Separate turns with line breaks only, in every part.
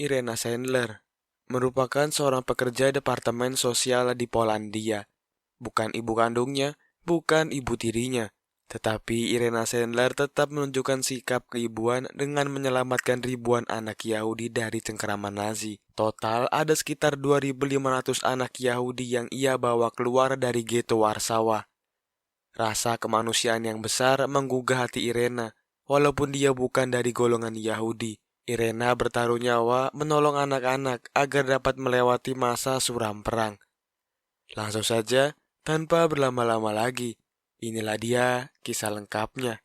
Irena Sandler merupakan seorang pekerja departemen sosial di Polandia. Bukan ibu kandungnya, bukan ibu tirinya. Tetapi Irena Sandler tetap menunjukkan sikap keibuan dengan menyelamatkan ribuan anak Yahudi dari cengkeraman Nazi. Total ada sekitar 2.500 anak Yahudi yang ia bawa keluar dari ghetto Warsawa. Rasa kemanusiaan yang besar menggugah hati Irena, walaupun dia bukan dari golongan Yahudi. Irena bertaruh nyawa menolong anak-anak agar dapat melewati masa suram perang. Langsung saja, tanpa berlama-lama lagi, inilah dia kisah lengkapnya.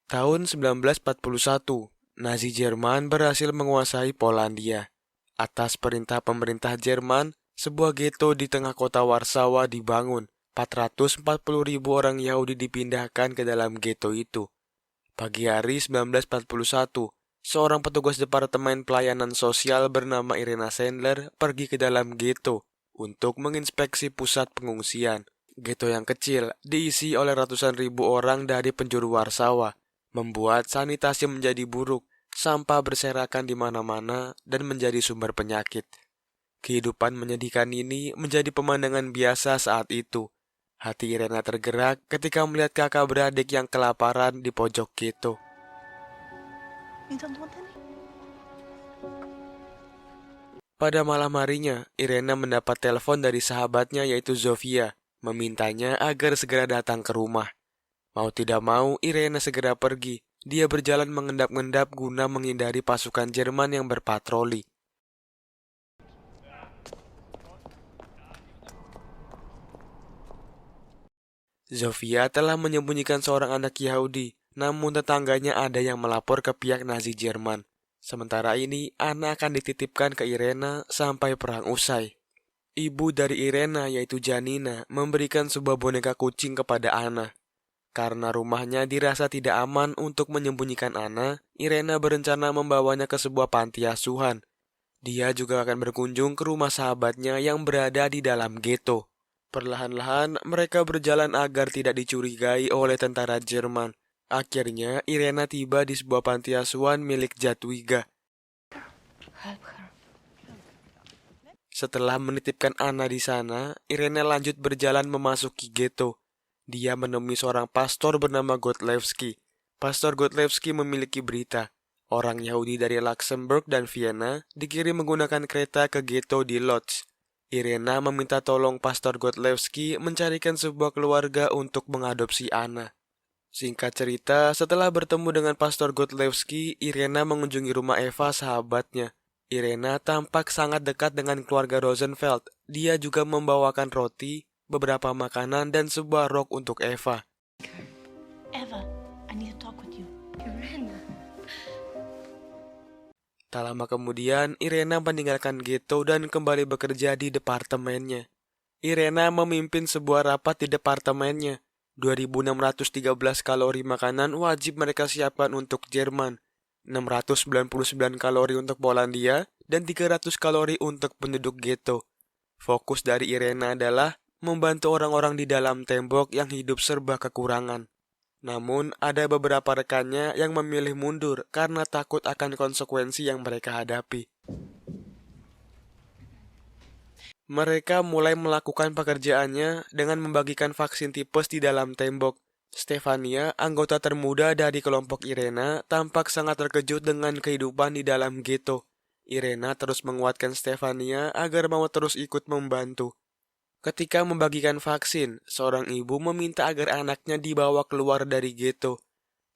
Tahun 1941, Nazi Jerman berhasil menguasai Polandia. Atas perintah pemerintah Jerman, sebuah ghetto di tengah kota Warsawa dibangun. 440.000 orang Yahudi dipindahkan ke dalam ghetto itu. Pagi hari 1941, seorang petugas Departemen Pelayanan Sosial bernama Irena Sandler pergi ke dalam ghetto untuk menginspeksi pusat pengungsian. Ghetto yang kecil diisi oleh ratusan ribu orang dari penjuru Warsawa, membuat sanitasi menjadi buruk, sampah berserakan di mana-mana dan menjadi sumber penyakit. Kehidupan menyedihkan ini menjadi pemandangan biasa saat itu. Hati Irena tergerak ketika melihat kakak beradik yang kelaparan di pojok ghetto. Pada malam harinya, Irena mendapat telepon dari sahabatnya yaitu Zofia, memintanya agar segera datang ke rumah. Mau tidak mau, Irena segera pergi. Dia berjalan mengendap-endap guna menghindari pasukan Jerman yang berpatroli. Zofia telah menyembunyikan seorang anak Yahudi, namun tetangganya ada yang melapor ke pihak Nazi Jerman. Sementara ini, anak akan dititipkan ke Irena sampai perang usai. Ibu dari Irena, yaitu Janina, memberikan sebuah boneka kucing kepada Anna. Karena rumahnya dirasa tidak aman untuk menyembunyikan Anna, Irena berencana membawanya ke sebuah panti asuhan. Dia juga akan berkunjung ke rumah sahabatnya yang berada di dalam ghetto. Perlahan-lahan, mereka berjalan agar tidak dicurigai oleh tentara Jerman. Akhirnya, Irena tiba di sebuah panti asuhan milik Jadwiga. Setelah menitipkan Anna di sana, Irena lanjut berjalan memasuki ghetto. Dia menemui seorang pastor bernama Godlewski. Pastor Godlewski memiliki berita. Orang Yahudi dari Luxembourg dan Vienna dikirim menggunakan kereta ke ghetto di Lodz. Irena meminta tolong Pastor Godlewski mencarikan sebuah keluarga untuk mengadopsi Anna. Singkat cerita, setelah bertemu dengan Pastor Godlewski, Irena mengunjungi rumah Eva, sahabatnya. Irena tampak sangat dekat dengan keluarga Rosenfeld. Dia juga membawakan roti, beberapa makanan, dan sebuah rok untuk Eva.
Eva, I need to talk with you. Irena.
Tak lama kemudian, Irena meninggalkan ghetto dan kembali bekerja di departemennya. Irena memimpin sebuah rapat di departemennya. 2.613 kalori makanan wajib mereka siapkan untuk Jerman, 699 kalori untuk Polandia, dan 300 kalori untuk penduduk ghetto. Fokus dari Irena adalah membantu orang-orang di dalam tembok yang hidup serba kekurangan. Namun, ada beberapa rekannya yang memilih mundur karena takut akan konsekuensi yang mereka hadapi. Mereka mulai melakukan pekerjaannya dengan membagikan vaksin tipes di dalam tembok. Stefania, anggota termuda dari kelompok Irena, tampak sangat terkejut dengan kehidupan di dalam ghetto. Irena terus menguatkan Stefania agar mau terus ikut membantu. Ketika membagikan vaksin, seorang ibu meminta agar anaknya dibawa keluar dari ghetto.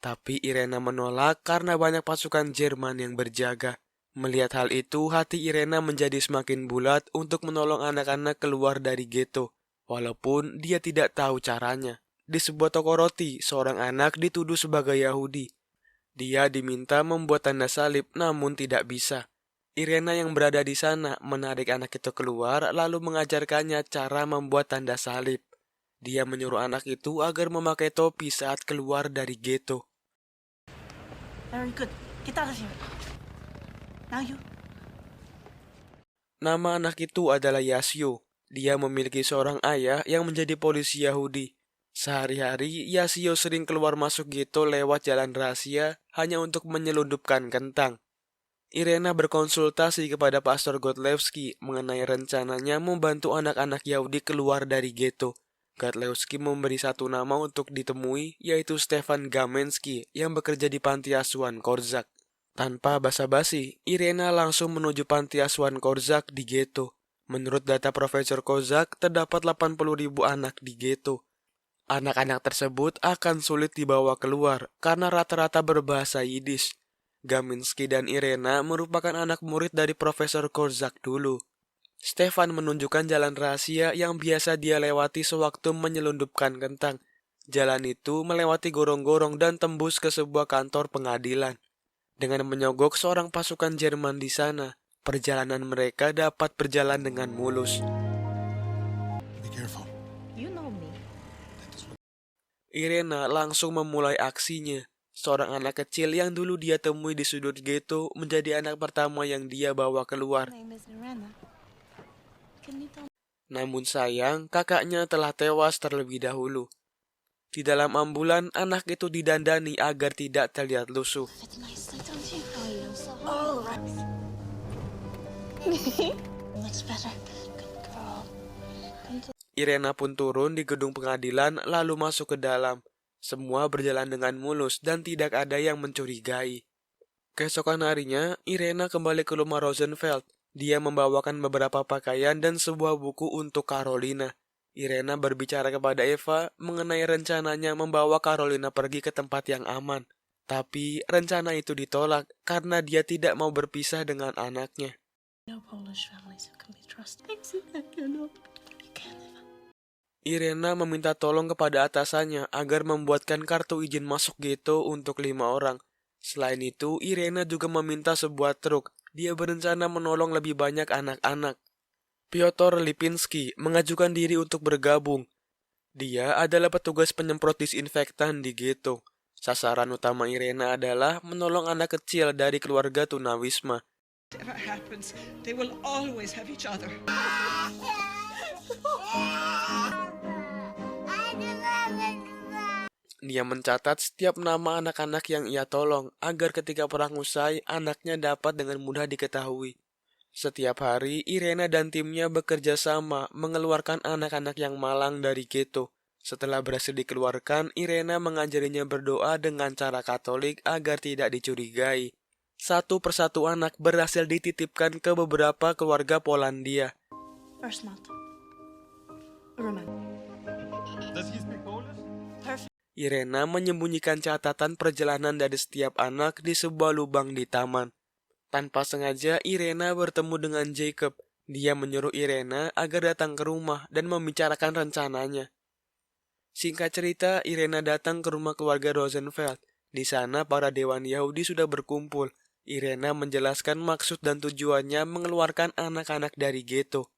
Tapi Irena menolak karena banyak pasukan Jerman yang berjaga. Melihat hal itu, hati Irena menjadi semakin bulat untuk menolong anak-anak keluar dari ghetto, walaupun dia tidak tahu caranya. Di sebuah toko roti, seorang anak dituduh sebagai Yahudi. Dia diminta membuat tanda salib, namun tidak bisa. Irena yang berada di sana menarik anak itu keluar lalu mengajarkannya cara membuat tanda salib. Dia menyuruh anak itu agar memakai topi saat keluar dari ghetto.
Very good. Get out of here. Now you.
Nama anak itu adalah Yasio. Dia memiliki seorang ayah yang menjadi polisi Yahudi. Sehari-hari, Yasio sering keluar masuk ghetto lewat jalan rahasia hanya untuk menyelundupkan kentang. Irena berkonsultasi kepada Pastor Godlewski mengenai rencananya membantu anak-anak Yahudi keluar dari ghetto. Godlewski memberi satu nama untuk ditemui, yaitu Stefan Gamensky yang bekerja di panti asuhan Korzak. Tanpa basa-basi, Irena langsung menuju panti asuhan Korzak di ghetto. Menurut data Profesor Kozak, terdapat 80.000 anak di ghetto. Anak-anak tersebut akan sulit dibawa keluar karena rata-rata berbahasa Yiddish. Gaminsky dan Irena merupakan anak murid dari Profesor Kozak dulu. Stefan menunjukkan jalan rahasia yang biasa dia lewati sewaktu menyelundupkan kentang. Jalan itu melewati gorong-gorong dan tembus ke sebuah kantor pengadilan. Dengan menyogok seorang pasukan Jerman di sana, perjalanan mereka dapat berjalan dengan mulus.
Be careful.
You know me.
Irena langsung memulai aksinya. Seorang anak kecil yang dulu dia temui di sudut ghetto menjadi anak pertama yang dia bawa keluar.
My name is Irena. Can you tell me?
Namun sayang, kakaknya telah tewas terlebih dahulu. Di dalam ambulan, anak itu didandani agar tidak terlihat lusuh.
Fit nicely, don't you? Oh, you're so all right. Much better. Good girl. Come to
Irena pun turun di gedung pengadilan lalu masuk ke dalam. Semua berjalan dengan mulus dan tidak ada yang mencurigai. Keesokan harinya, Irena kembali ke rumah Rosenfeld. Dia membawakan beberapa pakaian dan sebuah buku untuk Carolina. Irena berbicara kepada Eva mengenai rencananya membawa Carolina pergi ke tempat yang aman. Tapi rencana itu ditolak karena dia tidak mau berpisah dengan anaknya.
no Polish families who can be trusted. I cannot. You can't.
Irena meminta tolong kepada atasannya agar membuatkan kartu izin masuk ghetto untuk 5 orang. Selain itu, Irena juga meminta sebuah truk. Dia berencana menolong lebih banyak anak-anak. Piotr Lipinski mengajukan diri untuk bergabung. Dia adalah petugas penyemprot disinfektan di ghetto. Sasaran utama Irena adalah menolong anak kecil dari keluarga tunawisma.
Whatever happens, they will always have each other.
Dia mencatat setiap nama anak-anak yang ia tolong agar ketika perang usai, anaknya dapat dengan mudah diketahui. Setiap hari, Irena dan timnya bekerja sama mengeluarkan anak-anak yang malang dari ghetto. Setelah berhasil dikeluarkan, Irena mengajarinya berdoa dengan cara Katolik agar tidak dicurigai. Satu persatu anak berhasil dititipkan ke beberapa keluarga Polandia.
First month. Remember.
Does he speak Polish?
Perfect.
Irena menyembunyikan catatan perjalanan dari setiap anak di sebuah lubang di taman. Tanpa sengaja, Irena bertemu dengan Jacob. Dia menyuruh Irena agar datang ke rumah dan membicarakan rencananya. Singkat cerita, Irena datang ke rumah keluarga Rosenfeld. Di sana, para dewan Yahudi sudah berkumpul. Irena menjelaskan maksud dan tujuannya mengeluarkan anak-anak dari ghetto.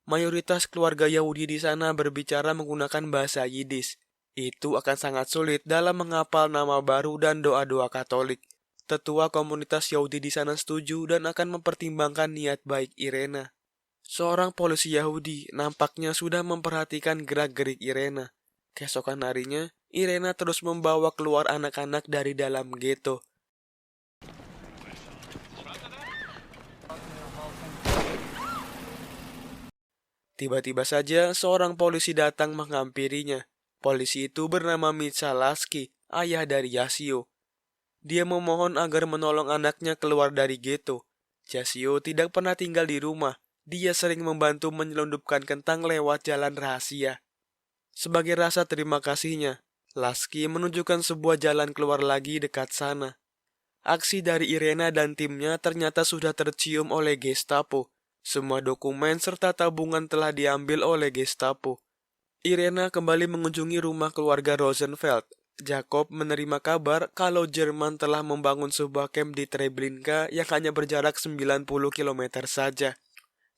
Mayoritas keluarga Yahudi di sana berbicara menggunakan bahasa Yiddish. Itu akan sangat sulit dalam menghafal nama baru dan doa-doa Katolik. Tetua komunitas Yahudi di sana setuju dan akan mempertimbangkan niat baik Irena. Seorang polisi Yahudi nampaknya sudah memperhatikan gerak-gerik Irena. Keesokan harinya, Irena terus membawa keluar anak-anak dari dalam ghetto. Tiba-tiba saja seorang polisi datang menghampirinya. Polisi itu bernama Mitsa Lasky, ayah dari Yasio. Dia memohon agar menolong anaknya keluar dari ghetto. Yasio tidak pernah tinggal di rumah. Dia sering membantu menyelundupkan kentang lewat jalan rahasia. Sebagai rasa terima kasihnya, Lasky menunjukkan sebuah jalan keluar lagi dekat sana. Aksi dari Irena dan timnya ternyata sudah tercium oleh Gestapo. Semua dokumen serta tabungan telah diambil oleh Gestapo. Irena kembali mengunjungi rumah keluarga Rosenfeld. Jacob menerima kabar kalau Jerman telah membangun sebuah camp di Treblinka yang hanya berjarak 90 km saja.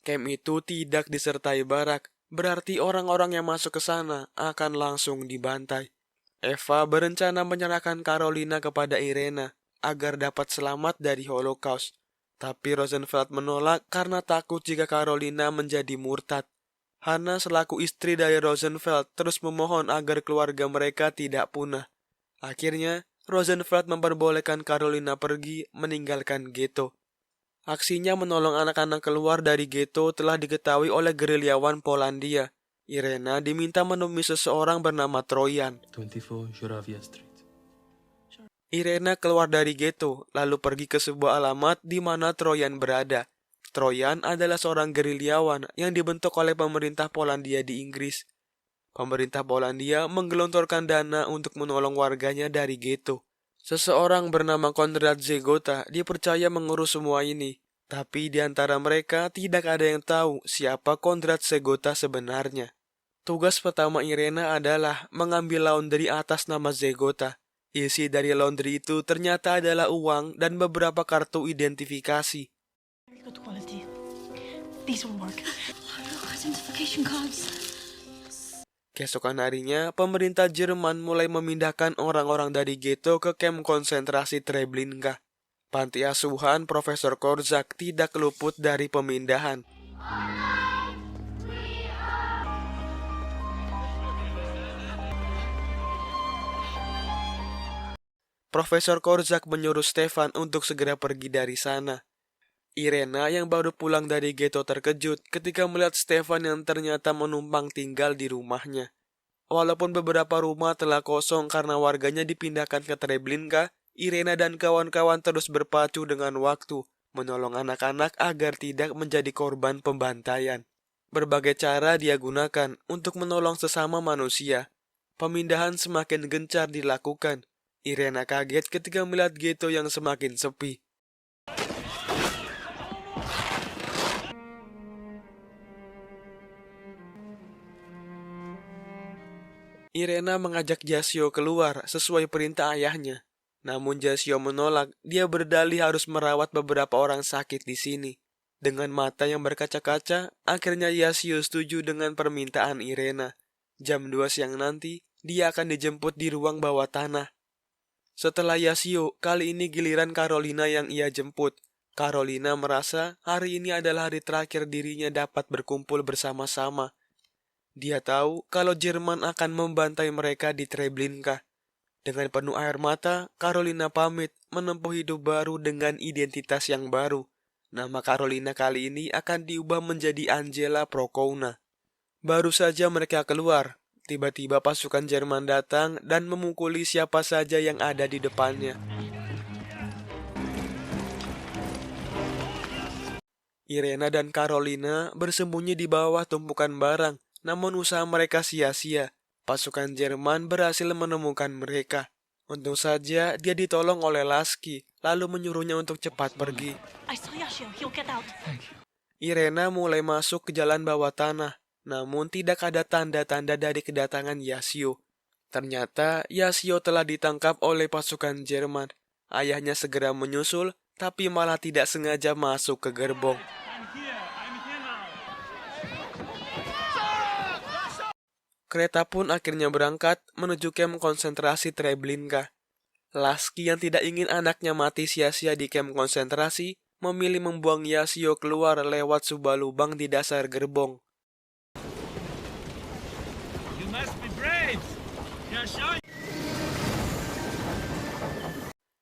Camp itu tidak disertai barak, berarti orang-orang yang masuk ke sana akan langsung dibantai. Eva berencana menyerahkan Carolina kepada Irena agar dapat selamat dari Holocaust. Tapi Rosenfeld menolak karena takut jika Carolina menjadi murtad. Hannah selaku istri dari Rosenfeld terus memohon agar keluarga mereka tidak punah. Akhirnya, Rosenfeld memperbolehkan Carolina pergi meninggalkan ghetto. Aksinya menolong anak-anak keluar dari ghetto telah diketahui oleh gerilyawan Polandia. Irena diminta menemui seseorang bernama Trojan.
24 Joravia Street.
Irena keluar dari ghetto, lalu pergi ke sebuah alamat di mana Trojan berada. Trojan adalah seorang gerilyawan yang dibentuk oleh pemerintah Polandia di Inggris. Pemerintah Polandia menggelontorkan dana untuk menolong warganya dari ghetto. Seseorang bernama Konrad Zegota dipercaya mengurus semua ini. Tapi di antara mereka tidak ada yang tahu siapa Konrad Zegota sebenarnya. Tugas pertama Irena adalah mengambil laundry atas nama Zegota. Isi dari laundry itu ternyata adalah uang dan beberapa kartu identifikasi.
Very good quality. These will work. Identification cards.
Keesokan harinya, pemerintah Jerman mulai memindahkan orang-orang dari ghetto ke kamp konsentrasi Treblinka. Panti asuhan Profesor Korczak tidak luput dari pemindahan. Profesor Korczak menyuruh Stefan untuk segera pergi dari sana. Irena yang baru pulang dari ghetto terkejut ketika melihat Stefan yang ternyata menumpang tinggal di rumahnya. Walaupun beberapa rumah telah kosong karena warganya dipindahkan ke Treblinka, Irena dan kawan-kawan terus berpacu dengan waktu, menolong anak-anak agar tidak menjadi korban pembantaian. Berbagai cara dia gunakan untuk menolong sesama manusia. Pemindahan semakin gencar dilakukan. Irena kaget ketika melihat ghetto yang semakin sepi. Irena mengajak Jasio keluar sesuai perintah ayahnya. Namun Jasio menolak, dia berdalih harus merawat beberapa orang sakit di sini. Dengan mata yang berkaca-kaca, akhirnya Jasio setuju dengan permintaan Irena. Jam 2 siang nanti, dia akan dijemput di ruang bawah tanah. Setelah Jasio, kali ini giliran Carolina yang ia jemput. Carolina merasa hari ini adalah hari terakhir dirinya dapat berkumpul bersama-sama. Dia tahu kalau Jerman akan membantai mereka di Treblinka. Dengan penuh air mata, Carolina pamit menempuh hidup baru dengan identitas yang baru. Nama Carolina kali ini akan diubah menjadi Angela Prokowna. Baru saja mereka keluar, tiba-tiba pasukan Jerman datang dan memukuli siapa saja yang ada di depannya. Irena dan Carolina bersembunyi di bawah tumpukan barang, namun usaha mereka sia-sia. Pasukan Jerman berhasil menemukan mereka. Untung saja dia ditolong oleh Lasky, lalu menyuruhnya untuk cepat pergi.
I saw Yashio. He'll get out.
Irena mulai masuk ke jalan bawah tanah, namun tidak ada tanda-tanda dari kedatangan Yasio. Ternyata Yasio telah ditangkap oleh pasukan Jerman. Ayahnya segera menyusul, tapi malah tidak sengaja masuk ke gerbong. Kereta pun akhirnya berangkat menuju kamp konsentrasi Treblinka. Lasky yang tidak ingin anaknya mati sia-sia di kamp konsentrasi, memilih membuang Yasio keluar lewat sebuah lubang di dasar gerbong.
You must be brave.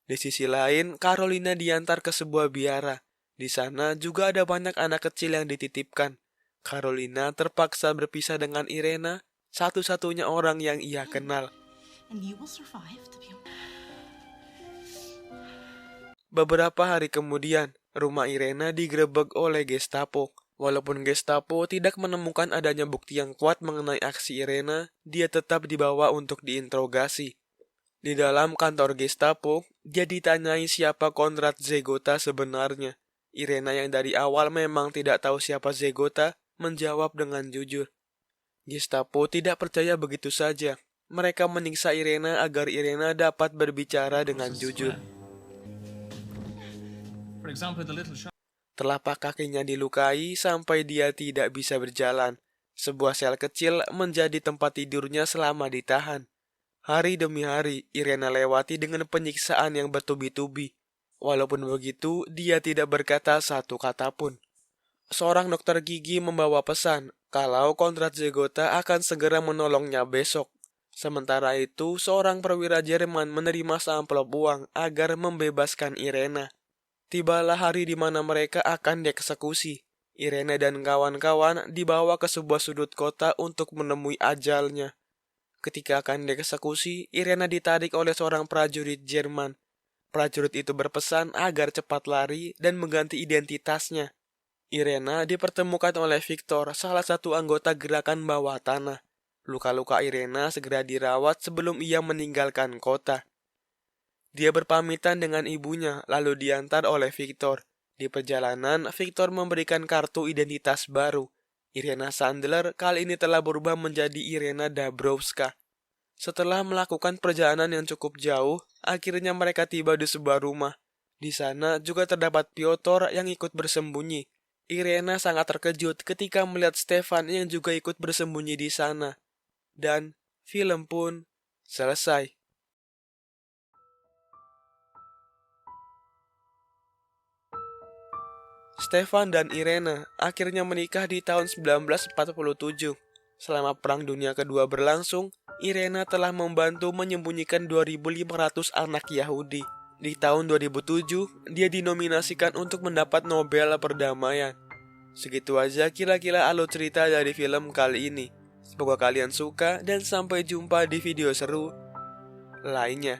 Di sisi lain, Carolina diantar ke sebuah biara. Di sana juga ada banyak anak kecil yang dititipkan. Carolina terpaksa berpisah dengan Irena, satu-satunya orang yang ia kenal.
And you will survive to be...
Beberapa hari kemudian, rumah Irena digerebek oleh Gestapo. Walaupun Gestapo tidak menemukan adanya bukti yang kuat mengenai aksi Irena, dia tetap dibawa untuk diinterogasi. Di dalam kantor Gestapo, dia ditanyai siapa Konrad Zegota sebenarnya. Irena yang dari awal memang tidak tahu siapa Zegota, menjawab dengan jujur. Gestapo tidak percaya begitu saja. Mereka menyiksa Irena agar Irena dapat berbicara dengan jujur.
For example, the little shop.
Telapak kakinya dilukai sampai dia tidak bisa berjalan. Sebuah sel kecil menjadi tempat tidurnya selama ditahan. Hari demi hari, Irena lewati dengan penyiksaan yang bertubi-tubi. Walaupun begitu, dia tidak berkata satu kata pun. Seorang dokter gigi membawa pesan kalau Kondratyegota akan segera menolongnya besok. Sementara itu, seorang perwira Jerman menerima seamplop uang agar membebaskan Irena. Tibalah hari di mana mereka akan dieksekusi. Irena dan kawan-kawan dibawa ke sebuah sudut kota untuk menemui ajalnya. Ketika akan dieksekusi, Irena ditarik oleh seorang prajurit Jerman. Prajurit itu berpesan agar cepat lari dan mengganti identitasnya. Irena dipertemukan oleh Victor, salah satu anggota gerakan bawah tanah. Luka-luka Irena segera dirawat sebelum ia meninggalkan kota. Dia berpamitan dengan ibunya, lalu diantar oleh Victor. Di perjalanan, Victor memberikan kartu identitas baru. Irena Sandler kali ini telah berubah menjadi Irena Dabrowska. Setelah melakukan perjalanan yang cukup jauh, akhirnya mereka tiba di sebuah rumah. Di sana juga terdapat Piotr yang ikut bersembunyi. Irena sangat terkejut ketika melihat Stefan yang juga ikut bersembunyi di sana. Dan film pun selesai. Stefan dan Irena akhirnya menikah di tahun 1947. Selama Perang Dunia Kedua berlangsung, Irena telah membantu menyembunyikan 2.500 anak Yahudi. Di tahun 2007, dia dinominasikan untuk mendapat Nobel Perdamaian. Segitu aja kira-kira alur cerita dari film kali ini. Semoga kalian suka dan sampai jumpa di video seru lainnya.